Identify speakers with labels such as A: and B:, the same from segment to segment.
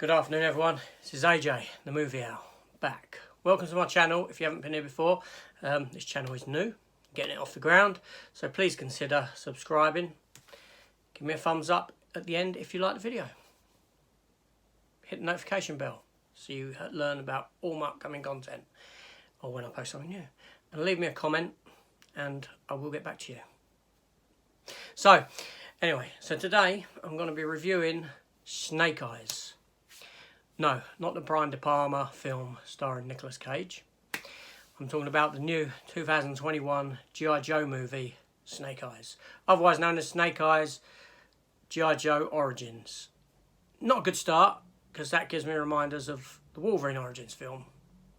A: Good afternoon everyone, this is AJ, the Movie Owl, back. Welcome to my channel. If you haven't been here before, this channel is new, getting it off the ground, so please consider subscribing. Give me a thumbs up at the end if you like the video. Hit the notification bell so you learn about all my upcoming content or when I post something new. And leave me a comment and I will get back to you. So, anyway, today I'm going to be reviewing Snake Eyes. No, not the Brian De Palma film starring Nicolas Cage. I'm talking about the new 2021 G.I. Joe movie, Snake Eyes. Otherwise known as Snake Eyes, G.I. Joe Origins. Not a good start, because that gives me reminders of the Wolverine Origins film.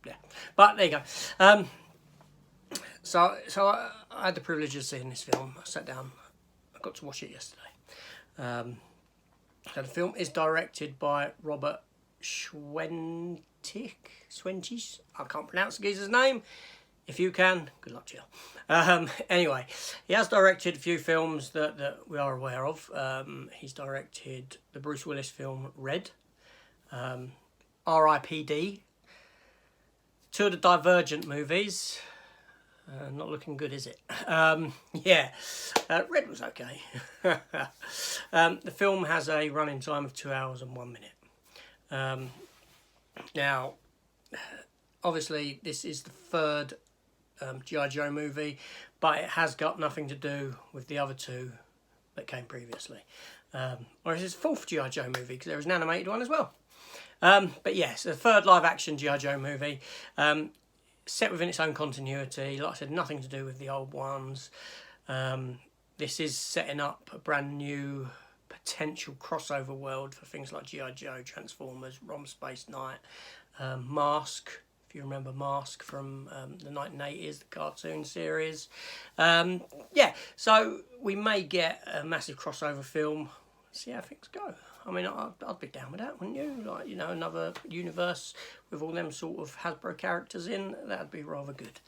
A: Yeah, but there you go. So I had the privilege of seeing this film. I sat down, I got to watch it yesterday. So the film is directed by Robert Schwentys. I can't pronounce the geezer's name. If you can, good luck to you. Anyway, he has directed a few films that we are aware of. He's directed the Bruce Willis film Red, R.I.P.D., two of the Divergent movies. Not looking good, is it? Yeah, Red was okay. The film has a running time of 2 hours and 1 minute. Now, obviously, this is the third G.I. Joe movie, but it has got nothing to do with the other two that came previously. Or it's his fourth G.I. Joe movie, because there was an animated one as well. But yes, the third live-action G.I. Joe movie, set within its own continuity. Like I said, nothing to do with the old ones. This is setting up a brand new potential crossover world for things like G.I. Joe, Transformers, Rom Space Knight, Mask, if you remember Mask from the 1980s, the cartoon series. Yeah, so we may get a massive crossover film. See how things go. I mean, I'd be down with that, wouldn't you? Like, you know, another universe with all them sort of Hasbro characters in, that'd be rather good.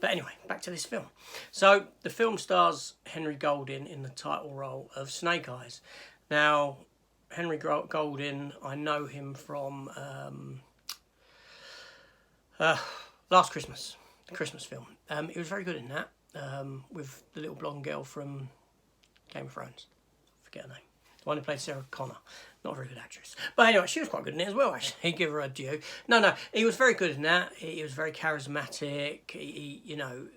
A: But anyway, back to this film. So, the film stars Henry Golding in the title role of Snake Eyes. Now, Henry Golding, I know him from Last Christmas, the Christmas film. He was very good in that, with the little blonde girl from Game of Thrones. I forget her name. The one who played Sarah Connor. Not a very good actress. But anyway, she was quite good in it as well, actually. Give her a due. No, he was very good in that. He was very charismatic. You know,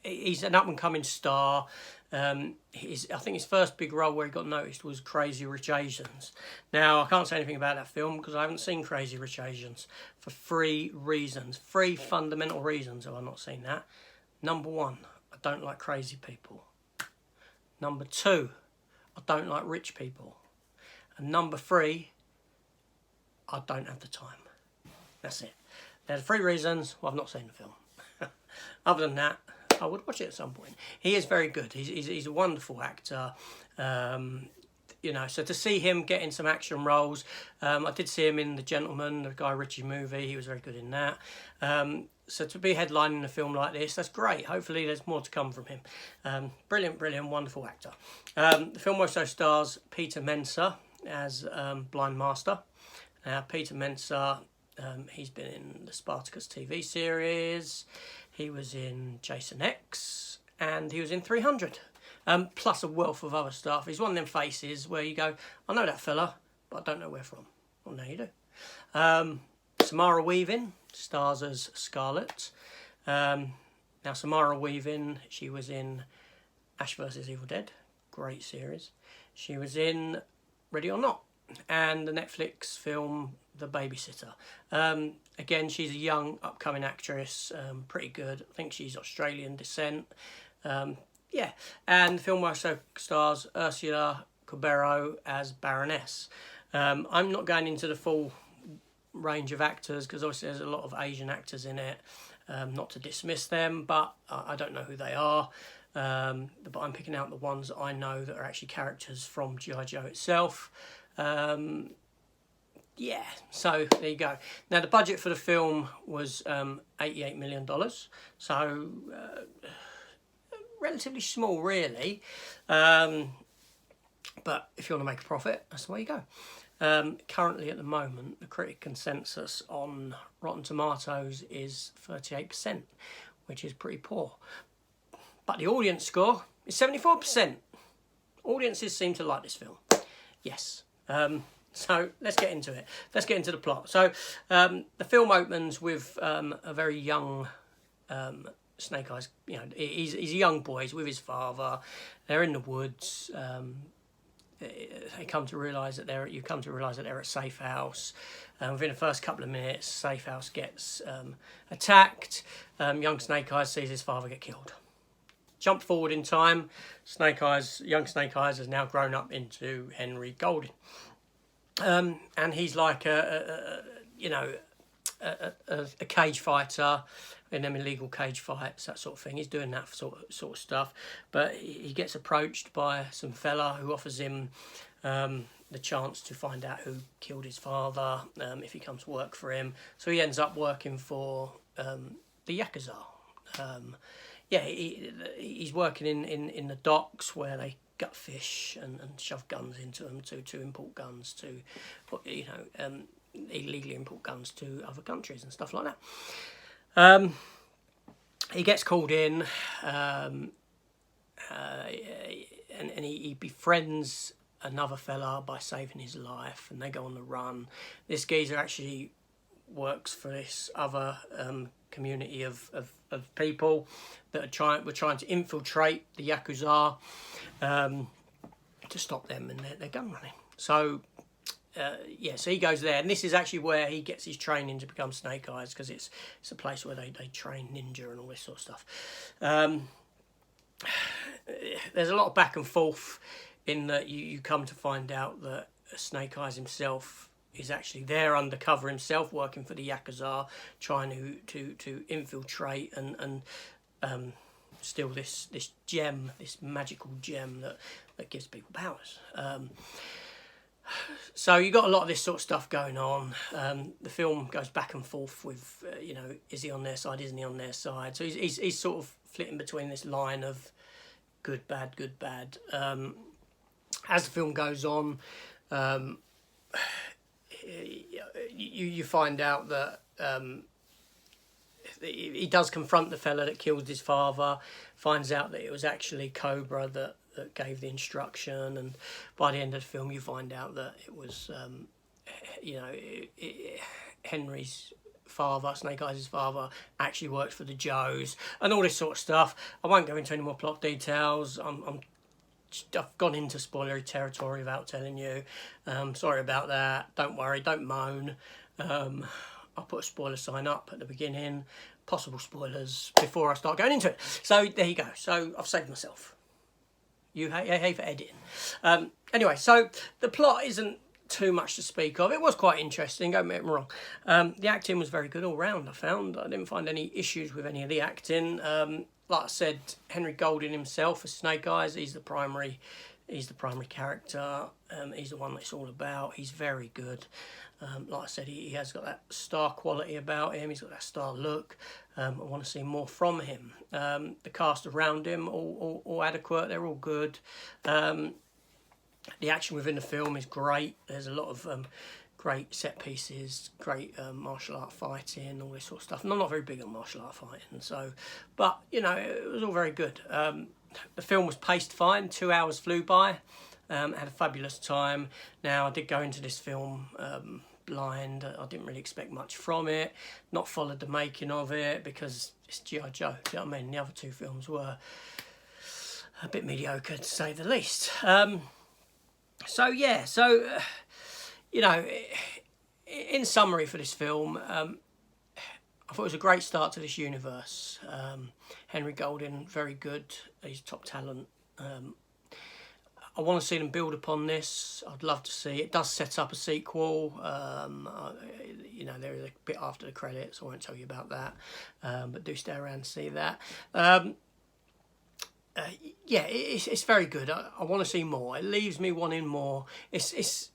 A: he's an up-and-coming star. I think his first big role where he got noticed was Crazy Rich Asians. Now, I can't say anything about that film because I haven't seen Crazy Rich Asians for 3 reasons. 3 fundamental reasons why I've not seen that. Number 1, I don't like crazy people. Number 2, I don't like rich people. And number 3, I don't have the time. That's it. There's 3 reasons why I've not seen the film. Other than that, I would watch it at some point. He is very good. He's a wonderful actor. You know, so to see him getting some action roles, I did see him in The Gentleman, the Guy Ritchie movie. He was very good in that. So to be headlining a film like this, that's great. Hopefully there's more to come from him. Brilliant, wonderful actor. The film also stars Peter Mensah as Blind Master. Now, Peter Mensah, he's been in the Spartacus TV series. He was in Jason X, and he was in 300. Plus a wealth of other stuff. He's one of them faces where you go, I know that fella, but I don't know where from. Well, now you do. Samara Weaving stars as Scarlet. Now, Samara Weaving, she was in Ash vs Evil Dead. Great series. She was in Ready or Not, and the Netflix film The Babysitter. Again, she's a young, upcoming actress, pretty good. I think she's Australian descent. Yeah, and the film also stars Ursula Corbero as Baroness. I'm not going into the full range of actors because obviously there's a lot of Asian actors in it. Not to dismiss them, but I don't know who they are. But I'm picking out the ones that I know that are actually characters from G.I. Joe itself. Yeah, so there you go. Now, the budget for the film was $88 million. So, relatively small, really. But if you want to make a profit, that's the way you go. Currently, at the moment, the critic consensus on Rotten Tomatoes is 38%, which is pretty poor. But the audience score is 74%. Audiences seem to like this film. Yes. So let's get into it. Let's get into the plot. So the film opens with a very young Snake Eyes. You know, he's a young boy. He's with his father. They're in the woods. They come to realise that they're at Safe House. Within the first couple of minutes, Safe House gets attacked. Young Snake Eyes sees his father get killed. Jump forward in time. Young Snake Eyes has now grown up into Henry Golding, and he's like a cage fighter in them illegal cage fights, that sort of thing. He's doing that sort of stuff, but he gets approached by some fella who offers him the chance to find out who killed his father if he comes to work for him. So he ends up working for the Yakuza. He's working in the docks where they gut fish and shove guns into them to import guns to, illegally import guns to other countries and stuff like that. He gets called in, and he befriends another fella by saving his life, and they go on the run. This geezer actually works for this other community of people that were trying to infiltrate the Yakuza to stop them and their gun running. So so he goes there, and this is actually where he gets his training to become Snake Eyes, because it's a place where they train ninja and all this sort of stuff. There's a lot of back and forth in that you come to find out that Snake Eyes himself is actually there undercover himself, working for the Yakuza, trying to infiltrate and steal this gem, this magical gem that gives people powers. So you got a lot of this sort of stuff going on. The film goes back and forth with, is he on their side, isn't he on their side? So he's sort of flitting between this line of good, bad, good, bad. As the film goes on, you find out that he does confront the fella that killed his father, finds out that it was actually Cobra that gave the instruction, and by the end of the film you find out that it was Henry's father, Snake Eyes' father, actually worked for the Joes and all this sort of stuff. I won't go into any more plot details. I've gone into spoilery territory without telling you. Sorry about that. Don't worry, don't moan. I'll put a spoiler sign up at the beginning, possible spoilers, before I start going into it. So there you go. So I've saved myself. You hate for editing. Anyway, so the plot isn't too much to speak of. It was quite interesting, don't get me wrong. The acting was very good all round, I found. I didn't find any issues with any of the acting. Like I said, Henry Golding himself as Snake Eyes, he's the primary character. He's the one that it's all about. He's very good. Like I said, he has got that star quality about him. He's got that star look. I want to see more from him. The cast around him, all adequate. They're all good. The action within the film is great. There's a lot of great set pieces, great martial art fighting, all this sort of stuff. And I'm not very big on martial art fighting, but it was all very good. The film was paced fine. 2 hours flew by. Had a fabulous time. Now, I did go into this film blind. I didn't really expect much from it. Not followed the making of it because it's G.I. Joe. Do you know what I mean? The other two films were a bit mediocre, to say the least. In summary for this film, I thought it was a great start to this universe. Henry Golding, very good. He's top talent. I want to see them build upon this. I'd love to see it. Does set up a sequel. There is a bit after the credits. I won't tell you about that, but do stay around to see that. It's very good. I want to see more. It leaves me wanting more. It's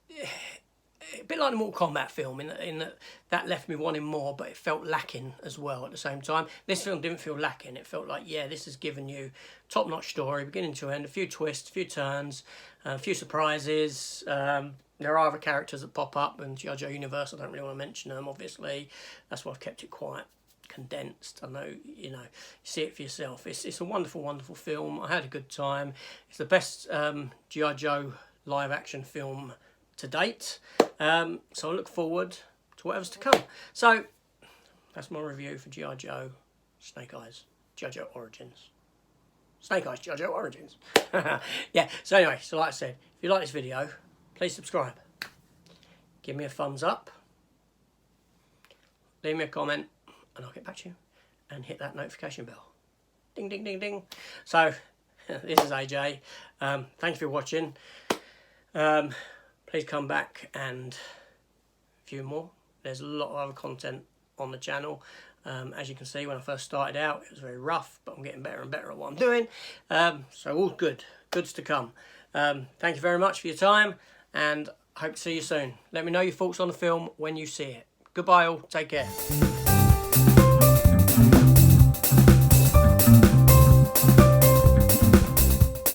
A: a bit like the Mortal Kombat film in that left me wanting more, but it felt lacking as well at the same time. This film didn't feel lacking. It felt like, this has given you top-notch story, beginning to end, a few twists, a few turns, a few surprises. There are other characters that pop up, and G.I. Joe Universe, I don't really want to mention them, obviously. That's why I've kept it quite condensed. I know, you know, you see it for yourself. It's a wonderful, wonderful film. I had a good time. It's the best G.I. Joe live action film to date. So I look forward to whatever's to come. So that's my review for G.I. Joe Snake Eyes, G.I. Joe Origins. Snake Eyes, G.I. Joe Origins. Yeah, so anyway, so like I said, if you like this video, please subscribe. Give me a thumbs up. Leave me a comment, and I'll get back to you. And hit that notification bell. Ding, ding, ding, ding. So, this is AJ. Thank you for watching. Please come back and view more. There's a lot of other content on the channel. As you can see, when I first started out, it was very rough, but I'm getting better and better at what I'm doing. So all good. Goods to come. Thank you very much for your time, and I hope to see you soon. Let me know your thoughts on the film when you see it. Goodbye all. Take care.